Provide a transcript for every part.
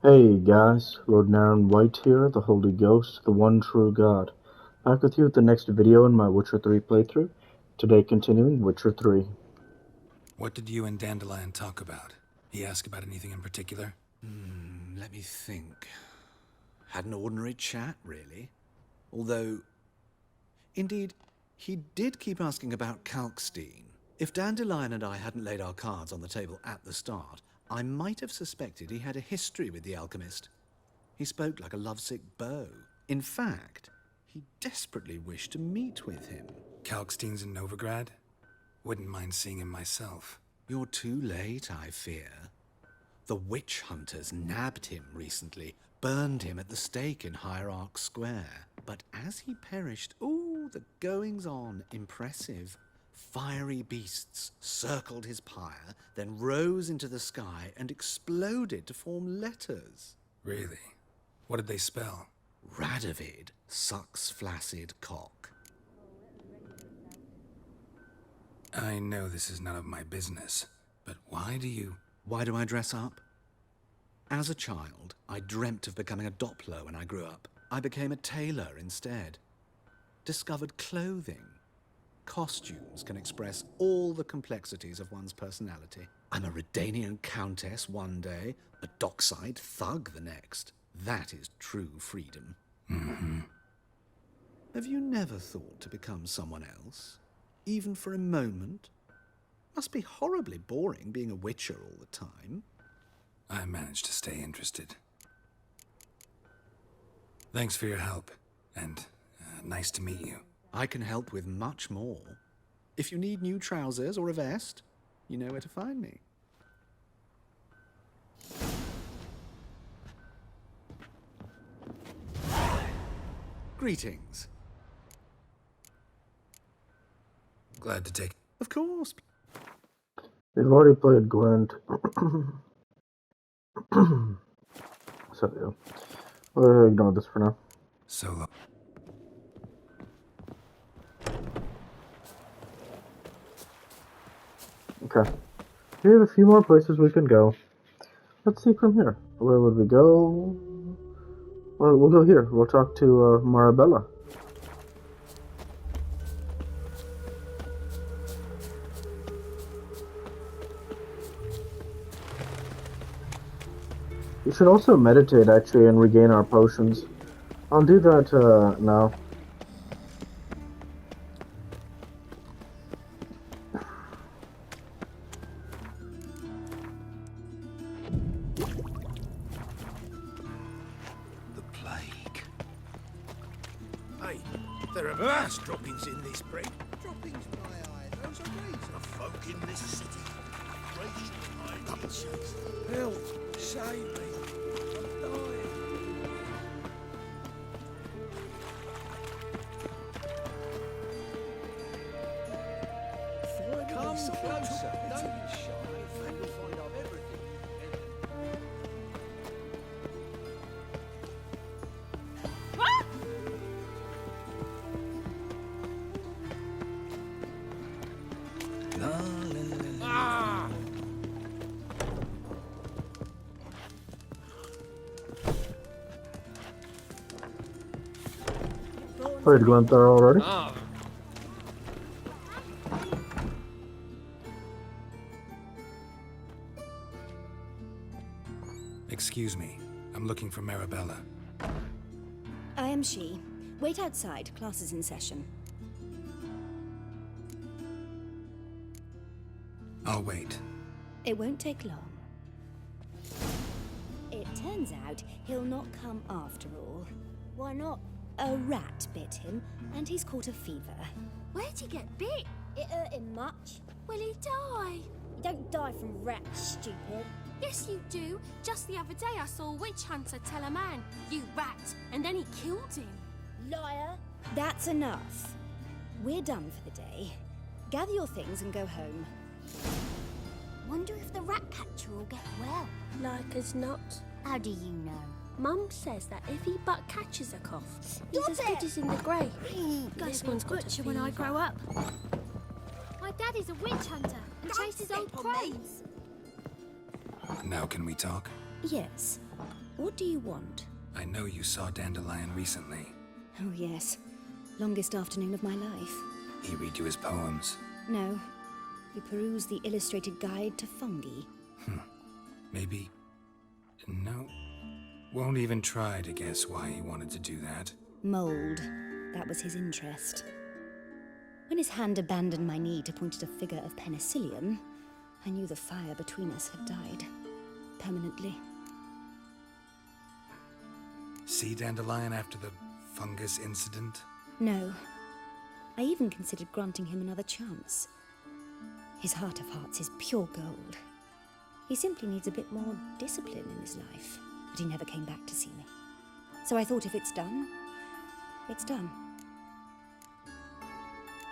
Hey guys, Lord Naren White here, the Holy Ghost, the one true God. Back with you with the next video in my Witcher 3 playthrough. Today continuing Witcher 3. What did you and Dandelion talk about? He asked about anything in particular? Let me think. Had an ordinary chat, really. Although, indeed, he did keep asking about Kalkstein. If Dandelion and I hadn't laid our cards on the table at the start, I might have suspected he had a history with the alchemist. He spoke like a lovesick beau. In fact, he desperately wished to meet with him. Kalkstein's in Novigrad? Wouldn't mind seeing him myself. You're too late, I fear. The witch hunters nabbed him recently, burned him at the stake in Hierarch Square. But as he perished, the goings-on impressive. Fiery beasts circled his pyre, then rose into the sky and exploded to form letters. Really? What did they spell? Radovid sucks flaccid cock. I know this is none of my business, but why do I dress up? As a child, I dreamt of becoming a Doppler when I grew up. I became a tailor instead. Discovered clothing. Costumes can express all the complexities of one's personality. I'm a Redanian countess one day, a dockside thug the next. That is true freedom. Have you never thought to become someone else? Even for a moment? Must be horribly boring being a witcher all the time. I managed to stay interested. Thanks for your help, and nice to meet you. I can help with much more. If you need new trousers or a vest, you know where to find me. Greetings. Glad to take... Of course. We've already played Gwent. So yeah. We'll ignore this for now. Solo. Okay. We have a few more places we can go. Let's see from here. Where would we go? Well, we'll go here. We'll talk to Marabella. We should also meditate, actually, and regain our potions. I'll do that, now. The plague. Hey, there are mass droppings in this brig. Droppings, my eye. Those are rays of folk in this city. Help, save me. I'm dying. Come closer. Don't be shy. You'll find out everything. Played Gwent there already. Excuse me. I'm looking for Marabella. I am she. Wait outside. Class is in session. I'll wait. It won't take long. It turns out he'll not come after all. Why not? A rat bit him, and he's caught a fever. Where'd he get bit? It hurt him much. Will he die? You don't die from rats, stupid. Yes, you do. Just the other day I saw a witch hunter tell a man, "You rat," and then he killed him. Liar. That's enough. We're done for the day. Gather your things and go home. Wonder if the rat catcher will get well. Like as not. How do you know? Mum says that if he but catches a cough, he's as it! good as in the grave. This one's butcher when I grow up. My dad is a witch hunter and chases old crones. Now can we talk? Yes. What do you want? I know you saw Dandelion recently. Oh, yes. Longest afternoon of my life. He read you his poems. No. He perused the illustrated guide to fungi. Maybe... No. Won't even try to guess why he wanted to do that. Mold. That was his interest. When his hand abandoned my knee to point at a figure of penicillium, I knew the fire between us had died. Permanently. See Dandelion after the fungus incident? No. I even considered granting him another chance. His heart of hearts is pure gold. He simply needs a bit more discipline in his life. But he never came back to see me. So I thought if it's done, it's done.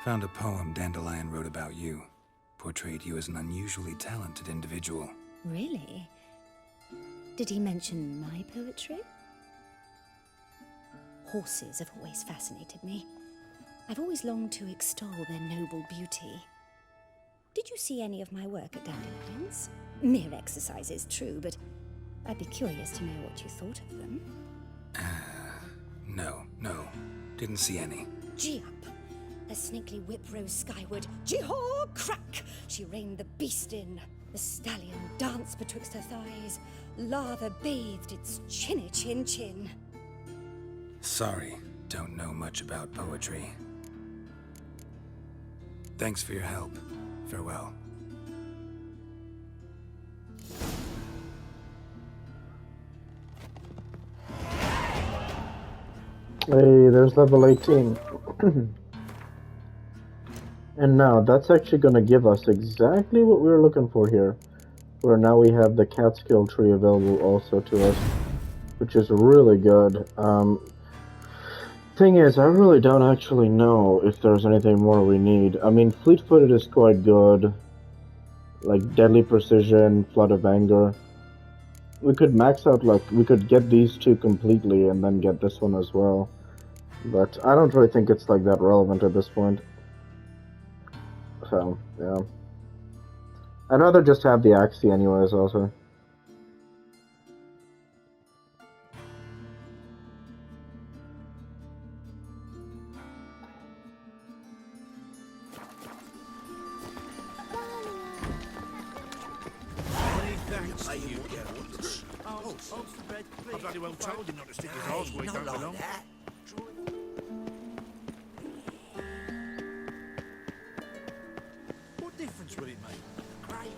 Found a poem Dandelion wrote about you. Portrayed you as an unusually talented individual. Really? Did he mention my poetry? Horses have always fascinated me. I've always longed to extol their noble beauty. Did you see any of my work at Dandelion's? Mere exercises, true, but I'd be curious to know what you thought of them. No. Didn't see any. Gee up! A snakely whip rose skyward. Gee-haw! Crack! She reined the beast in. The stallion danced betwixt her thighs. Lava bathed its chinny chin. Sorry, don't know much about poetry. Thanks for your help. Farewell. Hey, there's level 18. And now, that's actually going to give us exactly what we were looking for here. Where now we have the Catskill tree available also to us. Which is really good. Thing is, I really don't actually know if there's anything more we need. I mean, Fleet-footed is quite good. Like, Deadly Precision, Flood of Anger. We could max out, like, we could get these two completely and then get this one as well. But I don't really think it's, like, that relevant at this point. So, yeah. I'd rather just have the Axie anyways, also. I bloody well told him not to stick his arse where he don't belong. What difference would it make? Great.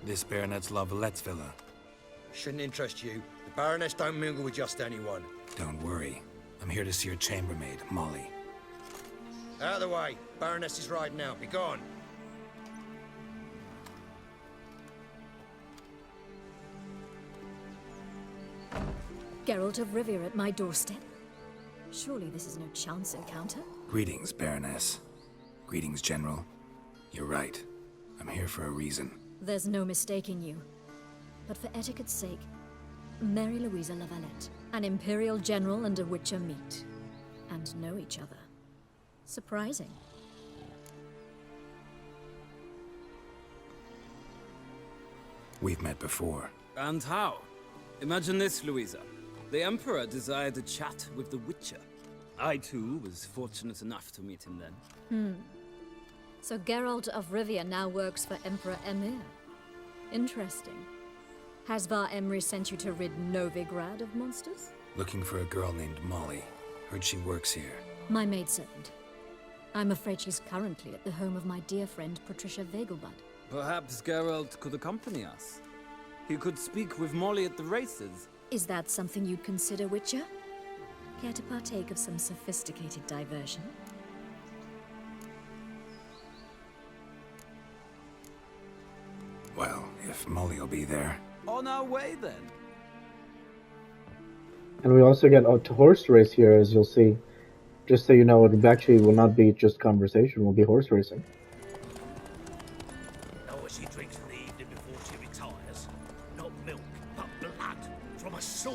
This Baronet's La Vallette's villa. Shouldn't interest you. The Baroness don't mingle with just anyone. Don't worry. I'm here to see your chambermaid, Molly. Out of the way. Baroness is riding out. Be gone. Geralt of Rivia at my doorstep? Surely this is no chance encounter? Greetings, Baroness. Greetings, General. You're right. I'm here for a reason. There's no mistaking you. But for etiquette's sake, Mary Louisa La Valette, an Imperial General and a Witcher meet. And know each other. Surprising. We've met before. And how? Imagine this, Louisa. The Emperor desired a chat with the Witcher. I, too, was fortunate enough to meet him then. So Geralt of Rivia now works for Emperor Emir. Interesting. Has Var Emry sent you to rid Novigrad of monsters? Looking for a girl named Molly. Heard she works here. My maidservant. I'm afraid she's currently at the home of my dear friend Patricia Vegelbud. Perhaps Geralt could accompany us. He could speak with Molly at the races. Is that something you'd consider, Witcher? Care to partake of some sophisticated diversion? Well, if Molly'll be there. On our way, then. And we also get a horse race here, as you'll see. Just so you know, it actually will not be just conversation, it will be horse racing. Know what she drinks in the evening before she retires.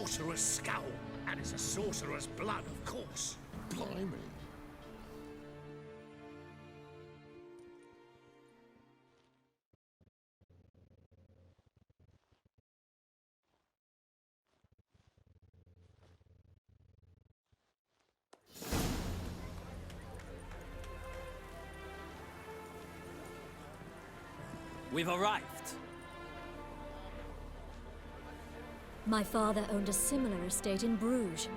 sorcerer's scowl, and it's a sorcerer's blood, of course. Blimey. We've arrived. My father owned a similar estate in Bruges.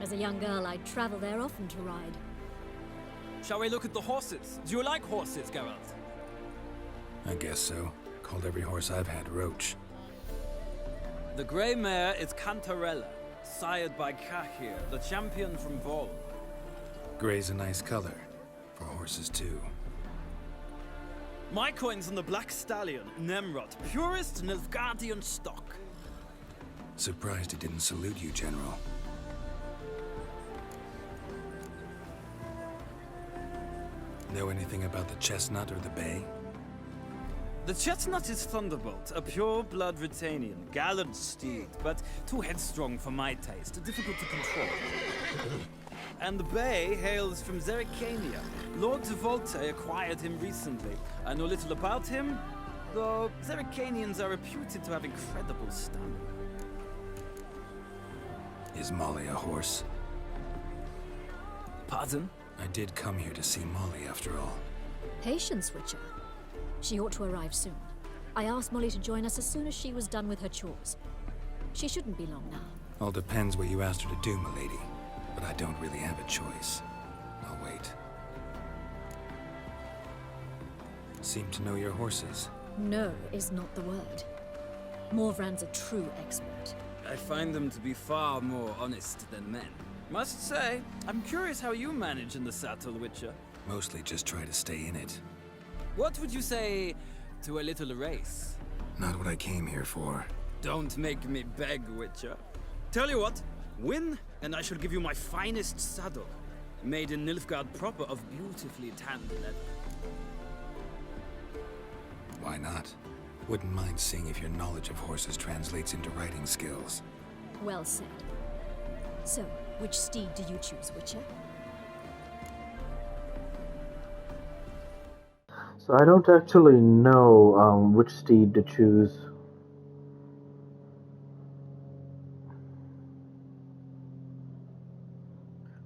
As a young girl, I'd travel there often to ride. Shall we look at the horses? Do you like horses, Geralt? I guess so. Called every horse I've had Roach. The grey mare is Cantarella, sired by Kahir, the champion from Vol. Gray's a nice color. For horses, too. My coin's on the black stallion, Nemrod, purest Nilfgaardian stock. Surprised he didn't salute you, General. Know anything about the chestnut or the bay? The chestnut is Thunderbolt, a pure-blood Retanian, gallant steed, but too headstrong for my taste, difficult to control. And the bay hails from Zerrikania. Lord de Volte acquired him recently. I know little about him, though Zerrikanians are reputed to have incredible stamina. Is Molly a horse? Pardon? I did come here to see Molly, after all. Patience, Witcher. She ought to arrive soon. I asked Molly to join us as soon as she was done with her chores. She shouldn't be long now. All depends what you asked her to do, milady. But I don't really have a choice. I'll wait. Seem to know your horses. No is not the word. Morvran's a true expert. I find them to be far more honest than men. Must say, I'm curious how you manage in the saddle, Witcher. Mostly just try to stay in it. What would you say to a little race? Not what I came here for. Don't make me beg, Witcher. Tell you what, win, and I shall give you my finest saddle. Made in Nilfgaard proper of beautifully tanned leather. Why not? Wouldn't mind seeing if your knowledge of horses translates into riding skills. Well said. So, which steed do you choose, Witcher? So I don't actually know which steed to choose.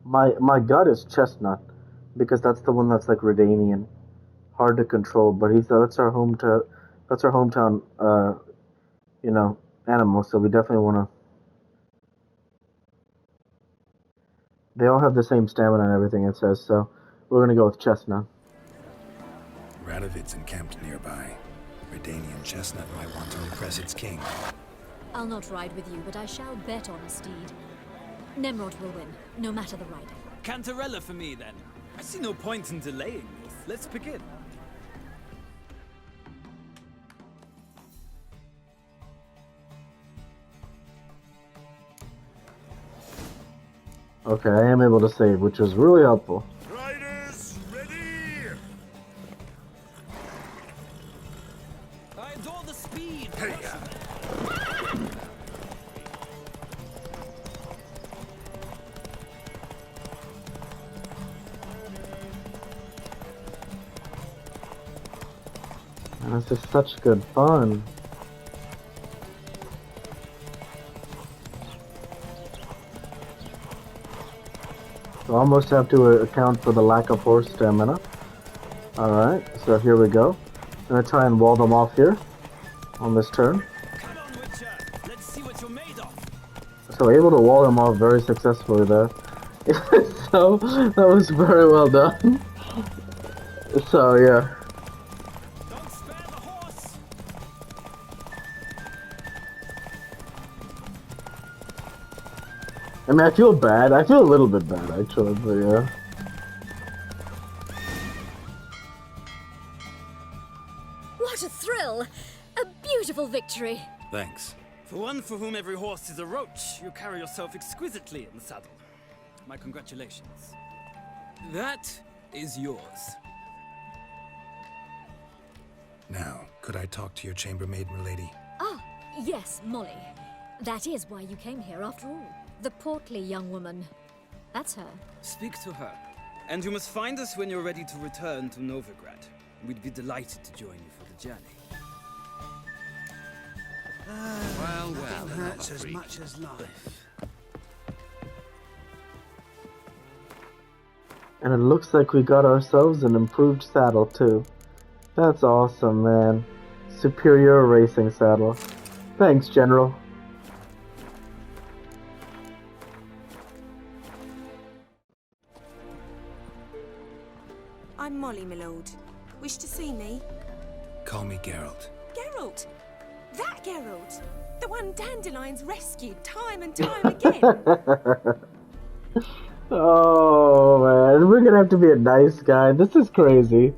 My gut is Chestnut, because that's the one that's like Redanian, hard to control. But that's our hometown, animal. So we definitely want to. They all have the same stamina and everything, it says. So we're gonna go with Chestnut. Radovid's encamped nearby. Redanian chestnut might want to impress its king. I'll not ride with you, but I shall bet on a steed. Nemrod will win, no matter the riding. Cantarella for me, then. I see no point in delaying this. Let's begin. Okay, I am able to save, which is really helpful. Riders, ready! I adore the speed! Hey, This is such good fun. So almost have to account for the lack of horse stamina. Alright, so here we go. I'm gonna try and wall them off here on this turn. Come on, Witcher! Let's see what you're made of! So able to wall them off very successfully there. So that was very well done. So yeah. Don't spare the horse! I mean, I feel bad. I feel a little bit bad actually, but yeah. What a thrill! A beautiful victory! Thanks. For one for whom every horse is a roach, you carry yourself exquisitely in the saddle. My congratulations. That is yours. Now, could I talk to your chambermaid, milady? Ah, yes, Molly. That is why you came here, after all. The portly young woman. That's her. Speak to her. And you must find us when you're ready to return to Novigrad. We'd be delighted to join you for the journey. Well, well. Hurts as much as life. And it looks like we got ourselves an improved saddle too. That's awesome, man. Superior racing saddle. Thanks, General. I'm Molly, my lord. Wish to see me? Call me Geralt. Geralt! That Geralt! The one Dandelion's rescued time and time again! Oh, man. We're gonna have to be a nice guy. This is crazy.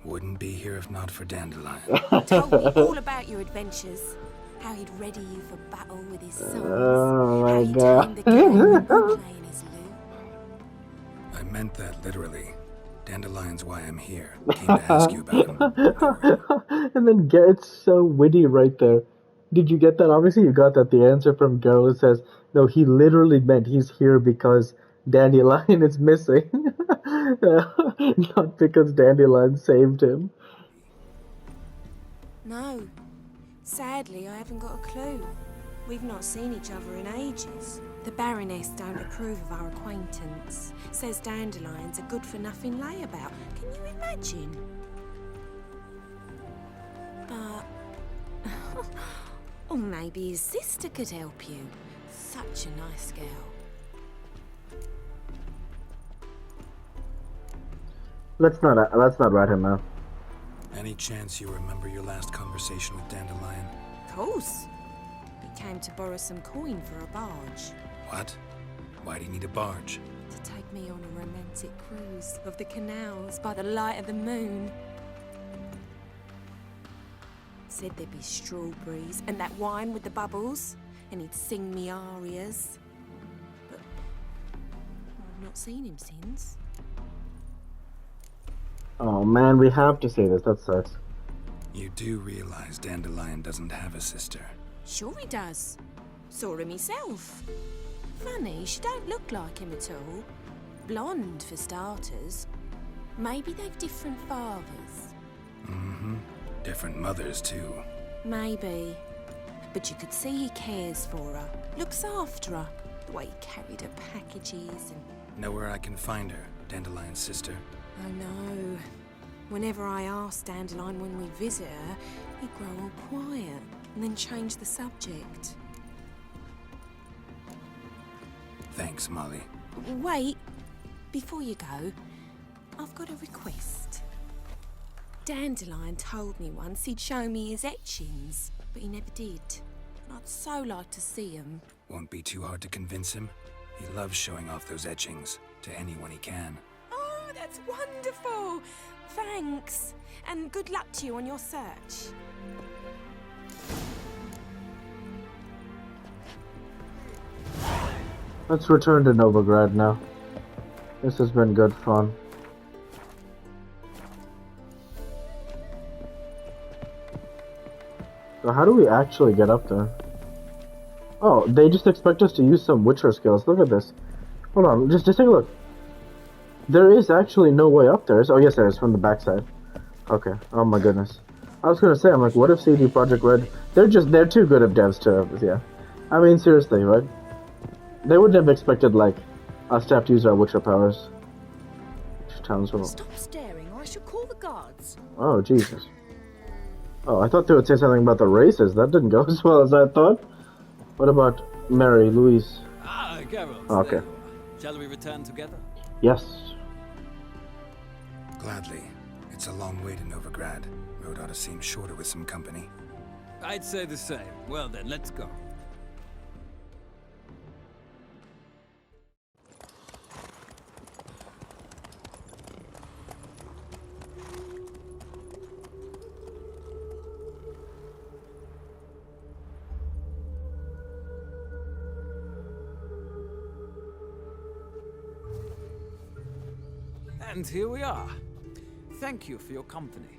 Wouldn't be here if not for Dandelion. Told me all about your adventures. How he'd ready you for battle with his sons. Oh, my how he God. tamed the game and playing his lute. I meant that literally. Dandelion's why I'm here. Came to ask you about him. And then it's so witty right there. Did you get that? Obviously you got that. The answer from Geralt says, no, he literally meant he's here because Dandelion is missing. Not because Dandelion saved him. No. Sadly, I haven't got a clue. We've not seen each other in ages. The Baroness don't approve of our acquaintance. Says Dandelion's a good-for-nothing layabout. Can you imagine? But... or maybe his sister could help you. Such a nice girl. Let's not rat him out. Any chance you remember your last conversation with Dandelion? Of course. He came to borrow some coin for a barge. What? Why do you need a barge? To take me on a romantic cruise of the canals by the light of the moon. Said there'd be strawberries and that wine with the bubbles, and he'd sing me arias. But I've not seen him since. Oh man, we have to say this. That sucks. You do realize Dandelion doesn't have a sister. Sure he does. Saw him himself. Funny, she don't look like him at all. Blonde, for starters. Maybe they've different fathers. Different mothers, too. Maybe. But you could see he cares for her. Looks after her. The way he carried her packages and... Know where I can find her, Dandelion's sister? I know. Whenever I ask Dandelion when we visit her, he'd grow all quiet and then change the subject. Thanks, Molly. Wait. Before you go, I've got a request. Dandelion told me once he'd show me his etchings, but he never did. I'd so like to see them. Won't be too hard to convince him. He loves showing off those etchings to anyone he can. Oh, that's wonderful! Thanks, and good luck to you on your search. Let's return to Novigrad now. This has been good fun. So how do we actually get up there? Oh, they just expect us to use some Witcher skills. Look at this. Hold on, just take a look. There is actually no way up there. Oh yes, there is, from the backside. Okay. Oh my goodness. I was gonna say, I'm like, what if CD Projekt Red? They're too good of devs to, yeah. I mean, seriously, right? They wouldn't have expected, like, us to have to use our Witcher powers. Stop staring, or I shall call the guards. Oh, Jesus. Oh, I thought they would say something about the races. That didn't go as well as I thought. What about Mary, Louise? Ah, Geralt. Okay. There you are. Shall we return together? Yes. Gladly. It's a long way to Novigrad. Road ought to seem shorter with some company. I'd say the same. Well then, let's go. And here we are. Thank you for your company.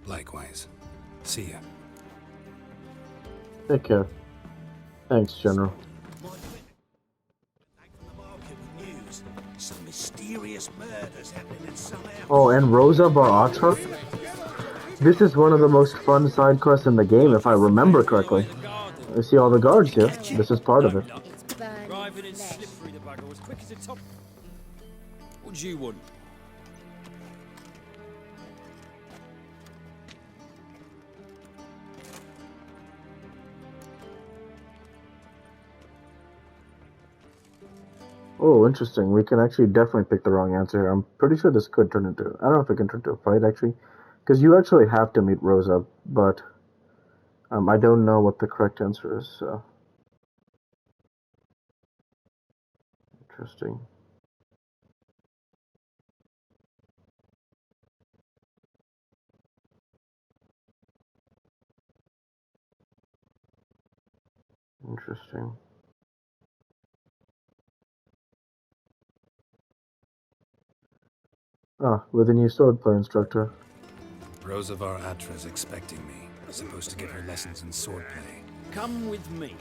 Likewise. See ya. Take care. Thanks, General. Some mysterious murders happening in some house. Oh, and Rosa Baratra? This is one of the most fun side quests in the game, if I remember correctly. I see all the guards here. This is part of it. Driving in slippery the bugger as quick as a top. What do you want? Oh, interesting. We can actually definitely pick the wrong answer here. I'm pretty sure this could turn into... I don't know if it can turn into a fight, actually. Because you actually have to meet Rosa, but... I don't know what the correct answer is, so... Interesting. Interesting. Ah, with a new swordplay instructor. Rosa Atra is expecting me. I'm supposed to give her lessons in swordplay. Come with me.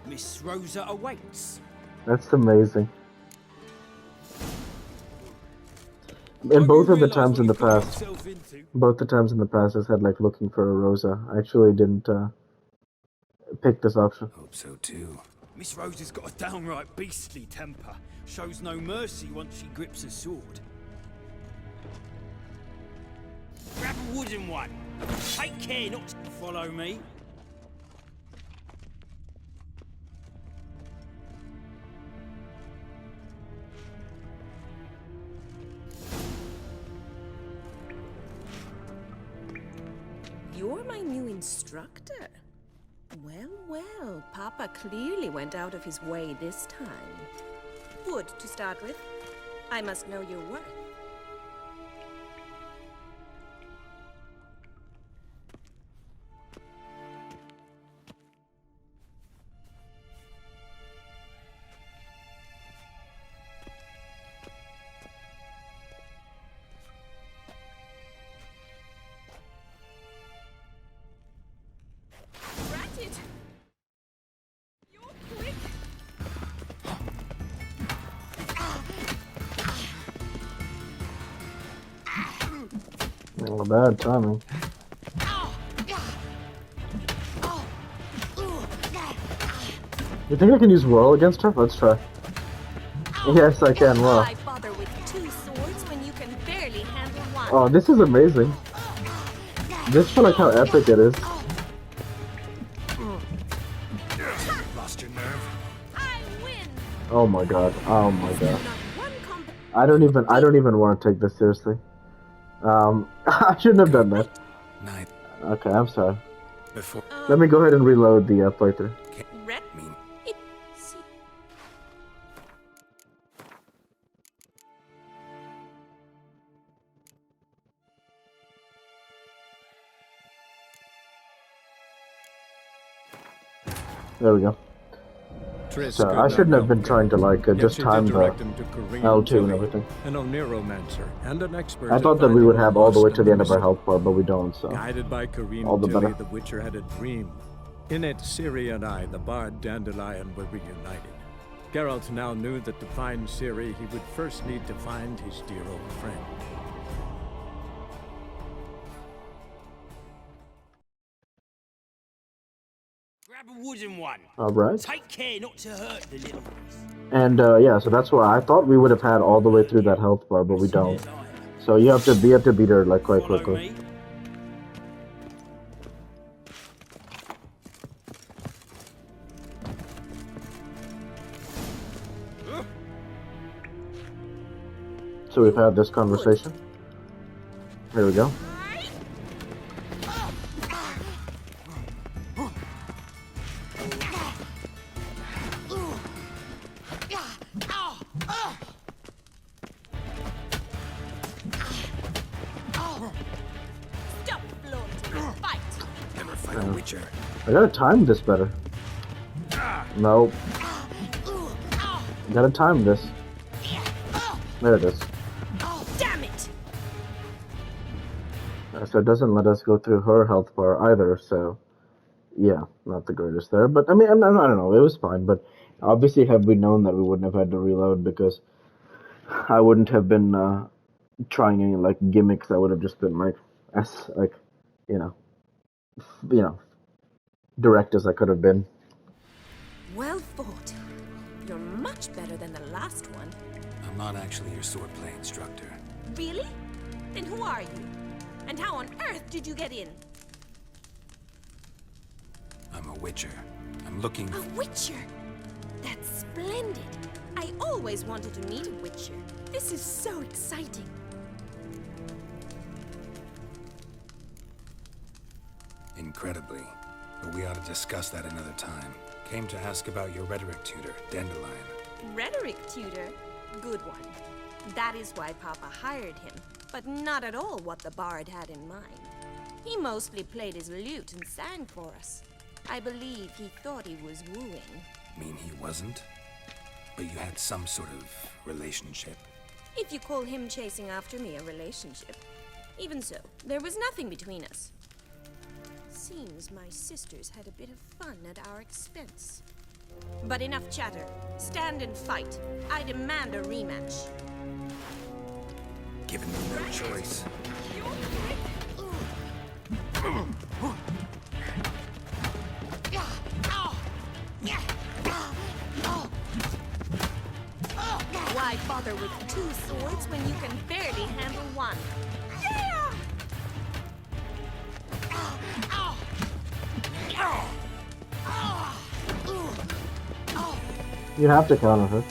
Miss Rosa awaits. That's amazing. And both of the times in the past, I said like looking for a Rosa. I actually didn't pick this option. Hope so too. Miss Rosa's got a downright beastly temper. Shows no mercy once she grips a sword. Grab a wooden one. Take care not to follow me. You're my new instructor. Well, well, Papa clearly went out of his way this time. Wood, to start with. I must know your worth. Oh, bad timing. You think I can use Whirl against her? Let's try. Yes, I can. Well. Why bother with two swords when you can barely handle one? Oh, this is amazing. Just for like how epic it is. Lost your nerve? I win. Oh my god. Oh my god. I don't even want to take this seriously. I shouldn't have done that. Night. Okay, I'm sorry. Before. Let me go ahead and reload the playthrough. There we go. So I shouldn't have been trying to like just time the L2 and everything. An Oniromancer and an expert. I thought that we would have all the way to the end of our health bar, but we don't. So guided by all the better. The Witcher had a dream. In it, Ciri and I, the bard Dandelion, were reunited. Geralt now knew that to find Ciri, he would first need to find his dear old friend. Grab a wooden one. All right. Take care not to hurt the little ones. And yeah, so that's why I thought we would have had all the way through that health bar, but we don't. So you have to beat her like quite quickly. So we've had this conversation. Here we go. I gotta time this better. Nope. I gotta time this. There it is. Damn it! So it doesn't let us go through her health bar either, so... yeah, not the greatest there. But I mean, I don't know. It was fine. But obviously, had we known that, we wouldn't have had to reload because I wouldn't have been trying any like gimmicks. I would have just been like as like you know you know direct as I could have been. Well fought. You're much better than the last one. I'm not actually your swordplay instructor. Really? Then who are you? And how on earth did you get in? I'm a witcher. I'm looking... A witcher? That's splendid. I always wanted to meet a witcher. This is so exciting. Incredibly. But we ought to discuss that another time. Came to ask about your rhetoric tutor, Dandelion. Rhetoric tutor? Good one. That is why Papa hired him, but not at all what the bard had in mind. He mostly played his lute and sang for us. I believe he thought he was wooing. Mean he wasn't? But you had some sort of relationship? If you call him chasing after me a relationship. Even so, there was nothing between us. Seems my sisters had a bit of fun at our expense. But enough chatter. Stand and fight. I demand a rematch. Given no choice. Why bother with two swords when you can barely handle one? Yeah! You have to counter her.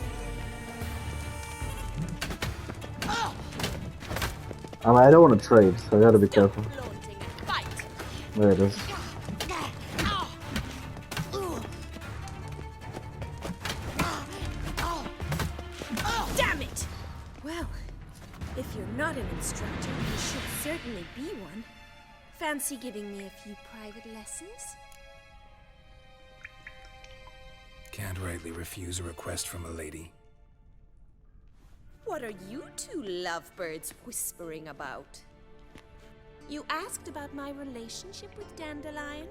I don't want to trade, so I gotta be careful. There it is. Damn it! Well, if you're not an instructor, you should certainly be one. Fancy giving me a few private lessons? Can't rightly refuse a request from a lady. What are you two lovebirds whispering about? You asked about my relationship with Dandelion?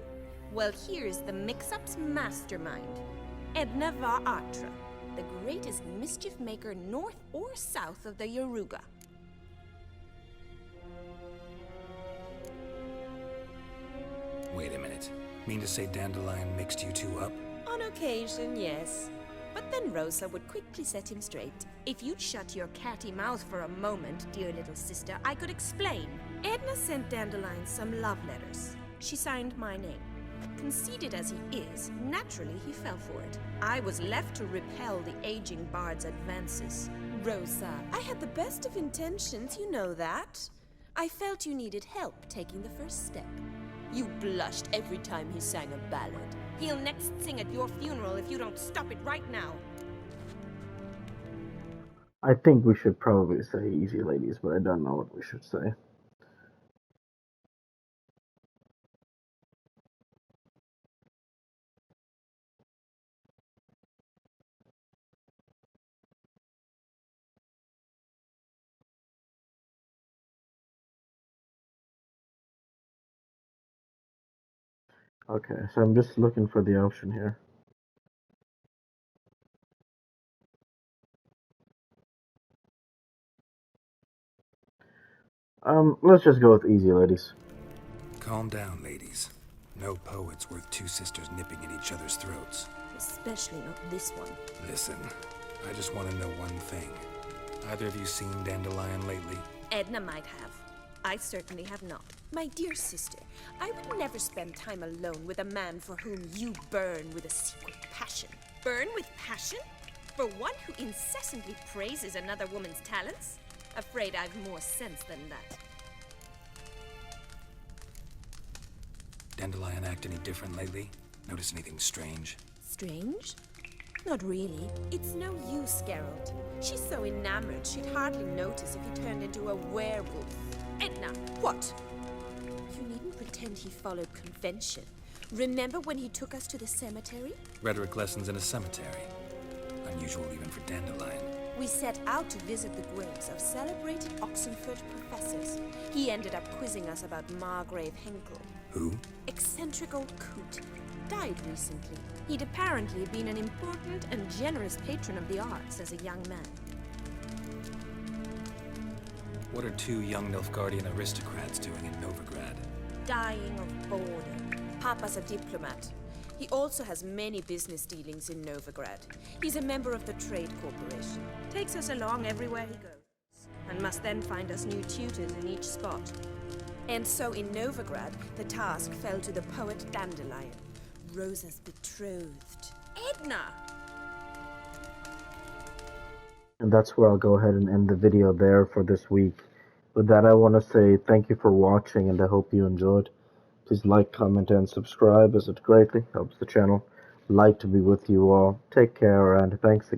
Well, here's the mix-up's mastermind. Edna var Atra, the greatest mischief maker north or south of the Yaruga. Wait a minute. Mean to say Dandelion mixed you two up? On occasion, yes. But then Rosa would quickly set him straight. If you'd shut your catty mouth for a moment, dear little sister, I could explain. Edna sent Dandelion some love letters. She signed my name. Conceited as he is, naturally he fell for it. I was left to repel the aging bard's advances. Rosa, I had the best of intentions, you know that. I felt you needed help taking the first step. You blushed every time he sang a ballad. He'll next sing at your funeral if you don't stop it right now. I think we should probably say easy ladies, but I don't know what we should say. Okay, so I'm just looking for the option here. Let's just go with easy ladies. Calm down, ladies. No poet's worth two sisters nipping at each other's throats. Especially not this one. Listen, I just want to know one thing. Either of you seen Dandelion lately? Edna might have. I certainly have not. My dear sister, I would never spend time alone with a man for whom you burn with a secret passion. Burn with passion? For one who incessantly praises another woman's talents? Afraid I've more sense than that. Dandelion act any different lately? Notice anything strange? Strange? Not really. It's no use, Geralt. She's so enamored she'd hardly notice if he turned into a werewolf. Edna, what? You needn't pretend he followed convention. Remember when he took us to the cemetery? Rhetoric lessons in a cemetery. Unusual even for Dandelion. We set out to visit the graves of celebrated Oxenford professors. He ended up quizzing us about Margrave Henkel. Who? Eccentric old coot. died recently. He'd apparently been an important and generous patron of the arts as a young man. What are two young Nilfgaardian aristocrats doing in Novigrad? Dying of boredom. Papa's a diplomat. He also has many business dealings in Novigrad. He's a member of the Trade Corporation. Takes us along everywhere he goes, and must then find us new tutors in each spot. And so in Novigrad, the task fell to the poet Dandelion, Rosa's betrothed. Edna! And that's where I'll go ahead and end the video there for this week. With that, I want to say thank you for watching, and I hope you enjoyed. Please like, comment, and subscribe, as it greatly helps the channel. I'd like to be with you all. Take care, and thanks again.